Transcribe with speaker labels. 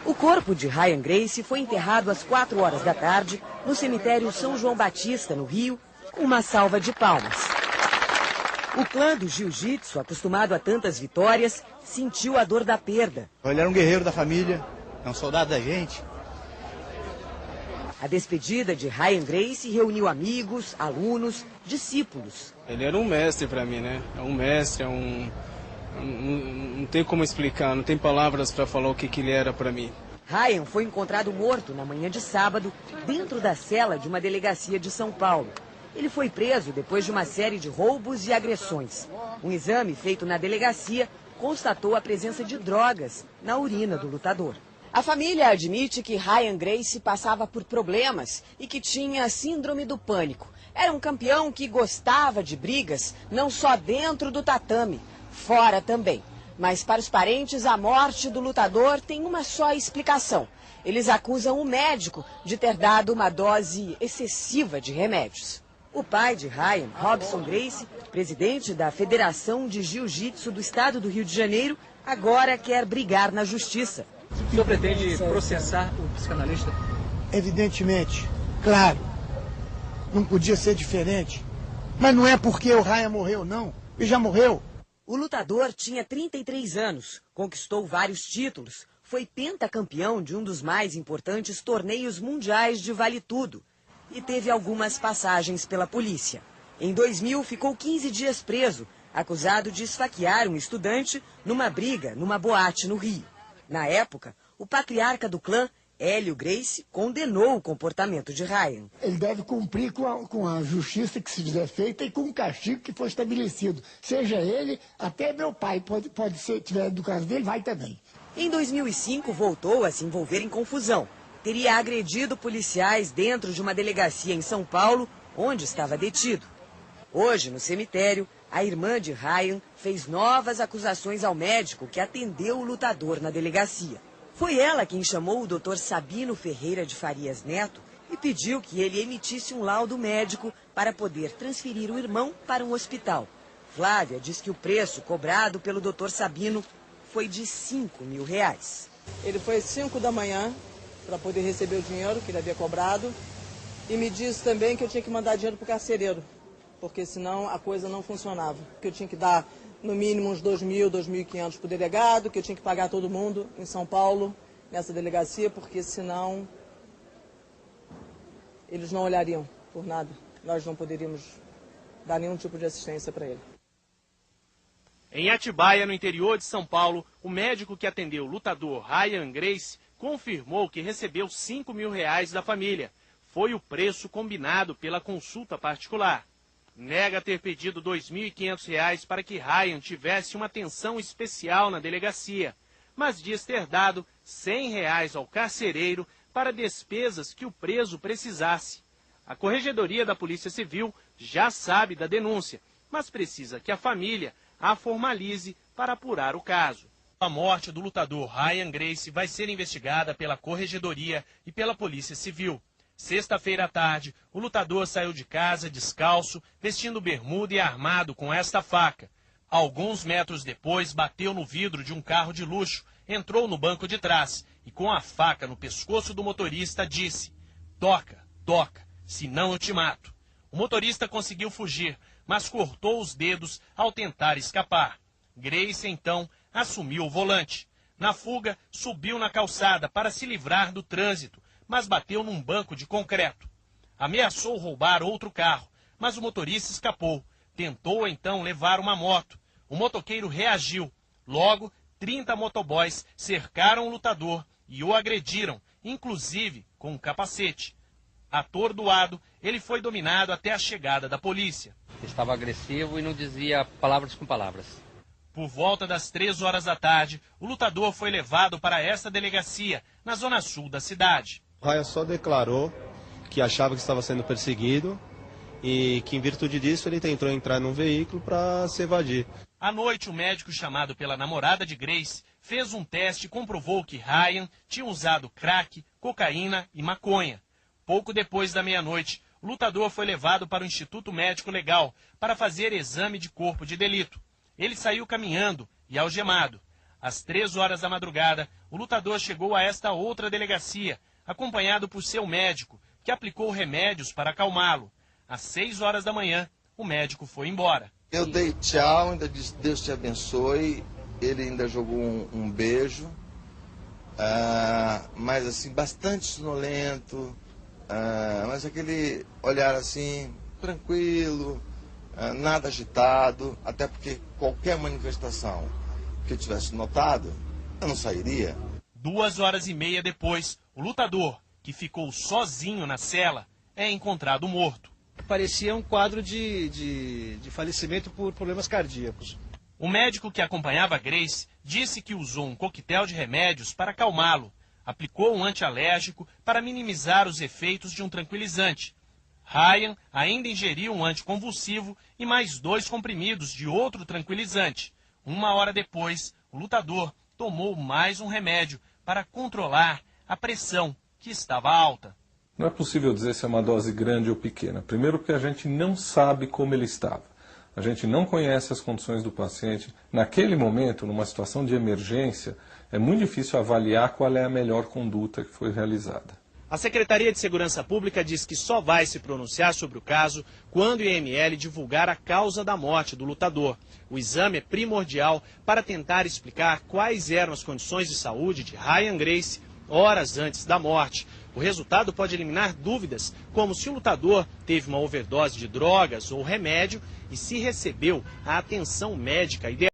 Speaker 1: O corpo de Ryan Gracie foi enterrado às 4 horas da tarde no cemitério São João Batista, no Rio, com uma salva de palmas. O clã do jiu-jitsu, acostumado a tantas vitórias, sentiu a dor da perda.
Speaker 2: Ele era um guerreiro da família, é um soldado da gente.
Speaker 1: A despedida de Ryan Gracie reuniu amigos, alunos, discípulos.
Speaker 3: Ele era um mestre para mim, né? É um mestre, não tem como explicar, não tem palavras para falar o que ele era para mim.
Speaker 1: Ryan foi encontrado morto na manhã de sábado, dentro da cela de uma delegacia de São Paulo. Ele foi preso depois de uma série de roubos e agressões. Um exame feito na delegacia constatou a presença de drogas na urina do lutador. A família admite que Ryan Gracie passava por problemas e que tinha síndrome do pânico. Era um campeão que gostava de brigas, não só dentro do tatame, fora também. Mas para os parentes, a morte do lutador tem uma só explicação. Eles acusam o médico de ter dado uma dose excessiva de remédios. O pai de Ryan, Robson Gracie, presidente da Federação de Jiu-Jitsu do Estado do Rio de Janeiro, agora quer brigar na justiça.
Speaker 4: O senhor pretende processar o psicanalista?
Speaker 5: Evidentemente, claro. Não podia ser diferente. Mas não é porque o Ryan morreu, não. Ele já morreu.
Speaker 1: O lutador tinha 33 anos, conquistou vários títulos, foi pentacampeão de um dos mais importantes torneios mundiais de vale-tudo e teve algumas passagens pela polícia. Em 2000, ficou 15 dias preso, acusado de esfaquear um estudante numa briga numa boate no Rio. Na época, o patriarca do clã, Hélio Gracie, condenou o comportamento de Ryan.
Speaker 5: Ele deve cumprir com a justiça que se fizer feita e com o castigo que for estabelecido. Seja ele, até meu pai, pode ser, tiver do caso dele, vai também.
Speaker 1: Em 2005, voltou a se envolver em confusão. Teria agredido policiais dentro de uma delegacia em São Paulo, onde estava detido. Hoje, no cemitério, a irmã de Ryan fez novas acusações ao médico que atendeu o lutador na delegacia. Foi ela quem chamou o Dr. Sabino Ferreira de Farias Neto e pediu que ele emitisse um laudo médico para poder transferir o irmão para um hospital. Flávia diz que o preço cobrado pelo Dr. Sabino foi de R$5 mil.
Speaker 6: Ele foi às 5 da manhã para poder receber o dinheiro que ele havia cobrado e me disse também que eu tinha que mandar dinheiro para o carcereiro, porque senão a coisa não funcionava. Que eu tinha que dar no mínimo uns 2.000, 2.500 para o delegado, que eu tinha que pagar todo mundo em São Paulo, nessa delegacia, porque senão eles não olhariam por nada. Nós não poderíamos dar nenhum tipo de assistência para ele.
Speaker 7: Em Atibaia, no interior de São Paulo, o médico que atendeu o lutador Ryan Gracie confirmou que recebeu R$5 mil da família. Foi o preço combinado pela consulta particular. Nega ter pedido R$ 2.500 para que Ryan tivesse uma atenção especial na delegacia, mas diz ter dado R$100 ao carcereiro para despesas que o preso precisasse. A Corregedoria da Polícia Civil já sabe da denúncia, mas precisa que a família a formalize para apurar o caso. A morte do lutador Ryan Gracie vai ser investigada pela Corregedoria e pela Polícia Civil. Sexta-feira à tarde, o lutador saiu de casa descalço, vestindo bermuda e armado com esta faca. Alguns metros depois, bateu no vidro de um carro de luxo, entrou no banco de trás e, com a faca no pescoço do motorista, disse: "Toca, toca, senão eu te mato." O motorista conseguiu fugir, mas cortou os dedos ao tentar escapar. Gracie, então, assumiu o volante. Na fuga, subiu na calçada para se livrar do trânsito, mas bateu num banco de concreto. Ameaçou roubar outro carro, mas o motorista escapou. Tentou, então, levar uma moto. O motoqueiro reagiu. Logo, 30 motoboys cercaram o lutador e o agrediram, inclusive com um capacete. Atordoado, ele foi dominado até a chegada da polícia.
Speaker 8: Estava agressivo e não dizia palavras com palavras.
Speaker 7: Por volta das 3 horas da tarde, o lutador foi levado para esta delegacia, na zona sul da cidade.
Speaker 9: O Ryan só declarou que achava que estava sendo perseguido e que, em virtude disso, ele tentou entrar num veículo para se evadir.
Speaker 7: À noite, o médico chamado pela namorada de Gracie fez um teste e comprovou que Ryan tinha usado crack, cocaína e maconha. Pouco depois da meia-noite, o lutador foi levado para o Instituto Médico Legal para fazer exame de corpo de delito. Ele saiu caminhando e algemado. Às 3 horas da madrugada, o lutador chegou a esta outra delegacia, acompanhado por seu médico, que aplicou remédios para acalmá-lo. Às 6 horas da manhã, o médico foi embora.
Speaker 10: Eu dei tchau, ainda disse Deus te abençoe, ele ainda jogou um beijo, mas assim, bastante sonolento, mas aquele olhar assim, tranquilo, nada agitado, até porque qualquer manifestação que eu tivesse notado, eu não sairia.
Speaker 7: 2 horas e meia depois, o lutador, que ficou sozinho na cela, é encontrado morto.
Speaker 11: Parecia um quadro de falecimento por problemas cardíacos.
Speaker 7: O médico que acompanhava Grace disse que usou um coquetel de remédios para acalmá-lo. Aplicou um antialérgico para minimizar os efeitos de um tranquilizante. Ryan ainda ingeriu um anticonvulsivo e mais 2 comprimidos de outro tranquilizante. 1 hora depois, o lutador tomou mais um remédio para controlar a pressão, que estava alta.
Speaker 12: Não é possível dizer se é uma dose grande ou pequena. Primeiro porque a gente não sabe como ele estava. A gente não conhece as condições do paciente. Naquele momento, numa situação de emergência, é muito difícil avaliar qual é a melhor conduta que foi realizada.
Speaker 7: A Secretaria de Segurança Pública diz que só vai se pronunciar sobre o caso quando o IML divulgar a causa da morte do lutador. O exame é primordial para tentar explicar quais eram as condições de saúde de Ryan Gracie horas antes da morte. O resultado pode eliminar dúvidas, como se o lutador teve uma overdose de drogas ou remédio e se recebeu a atenção médica ideal.